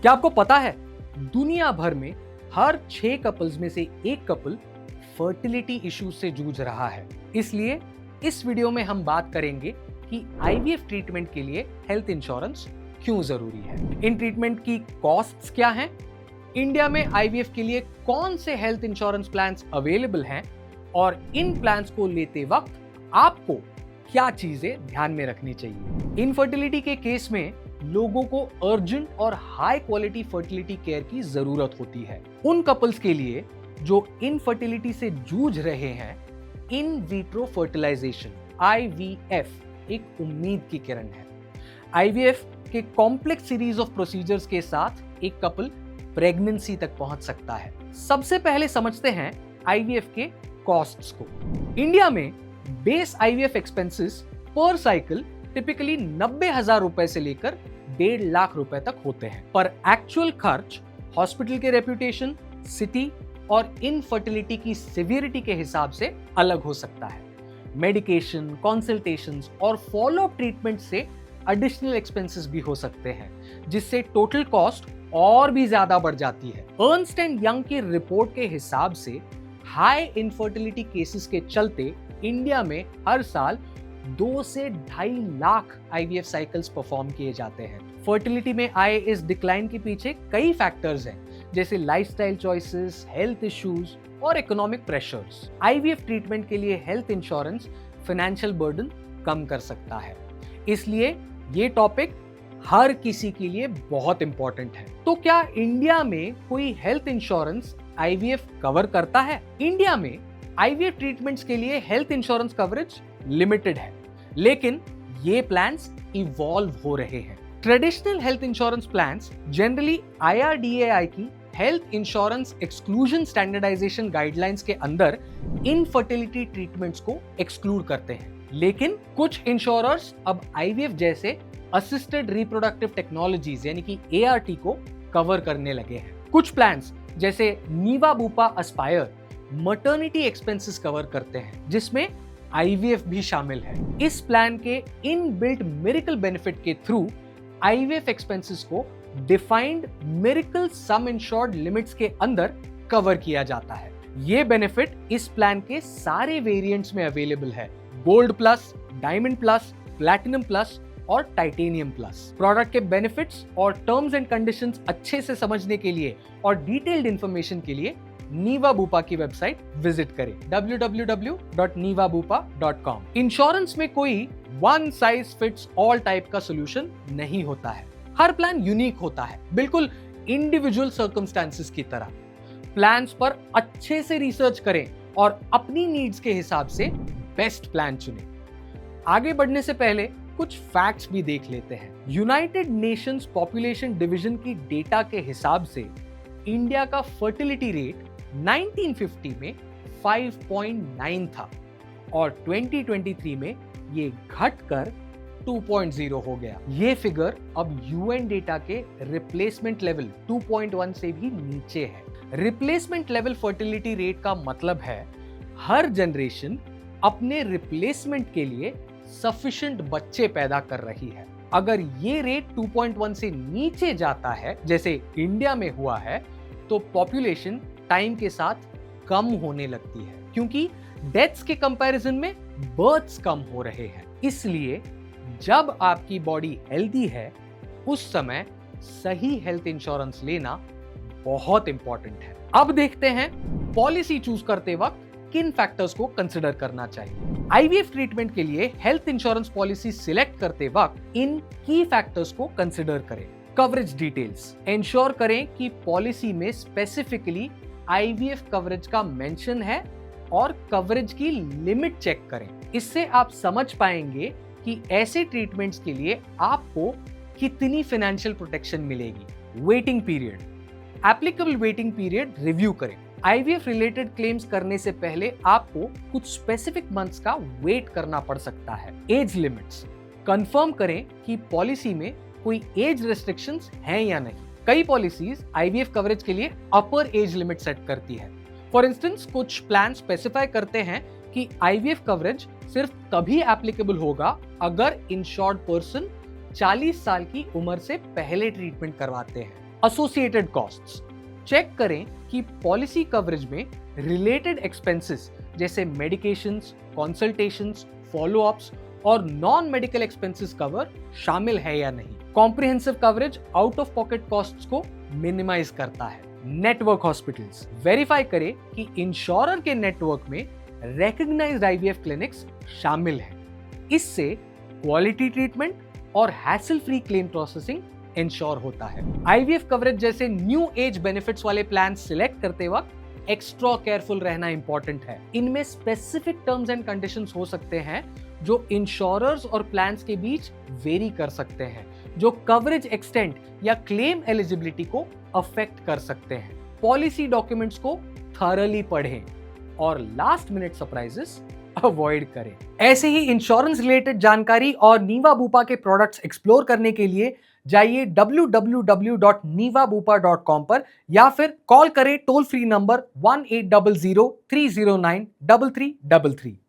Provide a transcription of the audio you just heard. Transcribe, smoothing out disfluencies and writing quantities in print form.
क्या आपको पता है दुनिया भर में हर 6 कपल्स में से एक कपल फर्टिलिटी इश्यूज से जूझ रहा है। इसलिए इस वीडियो में हम बात करेंगे कि आईवीएफ ट्रीटमेंट के लिए हेल्थ इंश्योरेंस क्यों जरूरी है, इन ट्रीटमेंट की कॉस्ट्स क्या हैं, इंडिया में आईवीएफ के लिए कौन से हेल्थ इंश्योरेंस प्लान्स अवेलेबल हैं और इन प्लान्स को लेते वक्त आपको क्या चीजें ध्यान में रखनी चाहिए। इनफर्टिलिटी के केस में लोगों को अर्जेंट और हाई क्वालिटी फर्टिलिटी केयर की जरूरत होती है। उन कपल्स के लिए जो इनफर्टिलिटी से जूझ रहे हैं, इन विट्रो फर्टिलाइजेशन आईवीएफ एक उम्मीद की किरण है। आईवीएफ के कॉम्प्लेक्स सीरीज ऑफ प्रोसीजर्स के साथ एक कपल प्रेगनेंसी तक पहुंच सकता है। सबसे पहले समझते हैं आईवीएफ के कॉस्ट्स को। इंडिया में बेस आईवीएफ एक्सपेंसेस पर साइकिल टिपिकली 90,000 रुपए से लेकर 1.5 लाख रुपए तक होते हैं, पर एक्चुअल खर्च हॉस्पिटल के रेप्यूटेशन, सिटी और इनफर्टिलिटी की सिवियरिटी के हिसाब से अलग हो सकता है। मेडिकेशन, कंसल्टेशंस और फॉलोअप ट्रीटमेंट से एडिशनल एक्सपेंसेस भी हो सकते हैं, जिससे टोटल कॉस्ट और भी ज्यादा बढ़ जाती है। अर्नस्ट एंड यंग की रिपोर्ट के हिसाब से हाई इनफर्टिलिटी केसेस के चलते इंडिया में हर साल 2 से 2.5 लाख आईवीएफ साइकिल्स परफॉर्म किए जाते हैं। फर्टिलिटी में आए इस डिक्लाइन के पीछे कई फैक्टर्स हैं, जैसे लाइफस्टाइल चॉइसेस, हेल्थ इश्यूज और इकोनॉमिक प्रेशर्स। आईवीएफ ट्रीटमेंट के लिए हेल्थ इंश्योरेंस फाइनेंशियल बर्डन कम कर सकता है, इसलिए ये टॉपिक हर किसी के लिए बहुत इंपॉर्टेंट है। तो क्या इंडिया में कोई हेल्थ इंश्योरेंस आईवीएफ कवर करता है? इंडिया में आईवीएफ ट्रीटमेंट्स के लिए हेल्थ इंश्योरेंस कवरेज लिमिटेड है, लेकिन ये प्लान्स इवॉल्व हो रहे हैं। Traditional health insurance plans generally IRDAI की health insurance exclusion standardisation guidelines के अंदर इनफर्टिलिटी ट्रीटमेंट्स को एक्सक्लूड करते हैं, लेकिन कुछ इंश्योरर्स अब आईवीएफ जैसे असिस्टेड रिप्रोडक्टिव टेक्नोलॉजीज यानी कि ART को कवर करने लगे हैं। कुछ प्लान्स जैसे Niva Bupa Aspire maternity expenses cover करते हैं, जिसमें आईवीएफ भी शामिल है। इस प्लान के इनबिल्ट मिरेकल बेनिफिट के थ्रू आईवीएफ एक्सपेंसेस को डिफाइंड मिरेकल सम इंश्योर्ड लिमिट्स के अंदर कवर किया जाता है। ये बेनिफिट इस प्लान के सारे वेरिएंट्स में अवेलेबल है, gold plus, diamond plus, platinum plus और टाइटेनियम प्लस। प्रोडक्ट के बेनिफिट्स और टर्म्स एंड कंडीशंस अच्छे से समझने के लिए और डिटेल्ड इंफॉर्मेशन के लिए नीवा बुपा की वेबसाइट विजिट करें www.nivabupa.com। इंश्योरेंस में कोई one size fits all type का सोल्यूशन नहीं होता है। हर प्लान यूनिक होता है, बिल्कुल इंडिविजुअल सर्कमस्टेंसेस की तरह। प्लान्स पर अच्छे से रिसर्च करें और अपनी नीड्स के हिसाब से बेस्ट प्लान चुनें। आगे बढ़ने से पहले कुछ फैक्ट्स भी देख लेते हैं। यूनाइटेड नेशंस पॉपुलेशन डिवीजन की डेटा के हिसाब से इंडिया का फर्टिलिटी रेट 1950 में 5.9 था और 2023 में ये घटकर 2.0 हो गया। ये फिगर अब यूएन डेटा के रिप्लेसमेंट लेवल 2.1 से भी नीचे है। रिप्लेसमेंट लेवल फर्टिलिटी रेट का मतलब है हर जनरेशन अपने रिप्लेसमेंट के लिए सफिशिएंट बच्चे पैदा कर रही है। अगर ये रेट 2.1 से नीचे जाता है, जैसे इंडिया में हुआ है, तो पॉपुलेशन टाइम के साथ कम होने लगती है, क्योंकि डेथ्स के कंपैरिजन में बर्थ्स कम हो रहे हैं। इसलिए जब आपकी बॉडी हेल्दी है, उस समय सही हेल्थ इंश्योरेंस लेना बहुत इंपॉर्टेंट है। अब देखते हैं पॉलिसी चूज करते वक्त किन फैक्टर्स को कंसिडर करना चाहिए। आईवीएफ ट्रीटमेंट के लिए हेल्थ इंश्योरेंस पॉलिसी सिलेक्ट करते वक्त इन की फैक्टर्स को कंसिडर करें। कवरेज डिटेल्स इंश्योर करें कि पॉलिसी में स्पेसिफिकली आईवीएफ कवरेज का मेंशन है और कवरेज की लिमिट चेक करें। इससे आप समझ पाएंगे कि ऐसे ट्रीटमेंट्स के लिए आपको कितनी फाइनेंशियल प्रोटेक्शन मिलेगी। Waiting period, applicable waiting period review करें। आईवीएफ रिलेटेड क्लेम्स करने से पहले आपको कुछ स्पेसिफिक मंथ्स का वेट करना पड़ सकता है। एज लिमिट्स, कंफर्म करें कि पॉलिसी में कोई एज रेस्ट्रिक्शंस हैं या नहीं। कई पॉलिसीज आईवीएफ कवरेज के लिए अपर एज लिमिट सेट करती है। फॉर इंस्टेंस कुछ प्लान स्पेसिफाई करते हैं कि आईवीएफ कवरेज सिर्फ तभी एप्लीकेबल होगा अगर इंश्योर्ड पर्सन 40 साल की उम्र से पहले ट्रीटमेंट करवाते हैं। Associated costs. चेक करें कि पॉलिसी कवरेज में रिलेटेड एक्सपेंसेस जैसे मेडिकेशंस, कंसल्टेशंस, फॉलोअप्स और नॉन मेडिकल एक्सपेंसेस कवर शामिल है या नहीं। Comprehensive coverage out of pocket costs को मिनिमाइज करता है। नेटवर्क हॉस्पिटल्स, वेरीफाई करें कि इंश्योरर के नेटवर्क में रिकॉग्नाइज्ड आईवीएफ क्लिनिक्स शामिल हैं। इससे क्वालिटी ट्रीटमेंट और hassle free claim processing ensure होता है। आईवीएफ कवरेज जैसे न्यू एज बेनिफिट्स वाले प्लान सिलेक्ट करते वक्त एक्स्ट्रा केयरफुल रहना इंपॉर्टेंट है। इनमें स्पेसिफिक टर्म्स एंड कंडीशंस हो सकते हैं जो इंश्योरर्स और प्लान्स के बीच वेरी कर सकते हैं, जो कवरेज एक्सटेंट या क्लेम एलिजिबिलिटी को अफेक्ट कर सकते हैं। पॉलिसी डॉक्यूमेंट्स को थॉरली पढ़ें और लास्ट मिनट सरप्राइजेस अवॉइड करें। ऐसे ही इंश्योरेंस रिलेटेड जानकारी और नीवा बुपा के प्रोडक्ट्स एक्सप्लोर करने के लिए जाइए www.nivabupa.com पर या फिर कॉल करें टोल फ्री नंबर 1800 309 3333।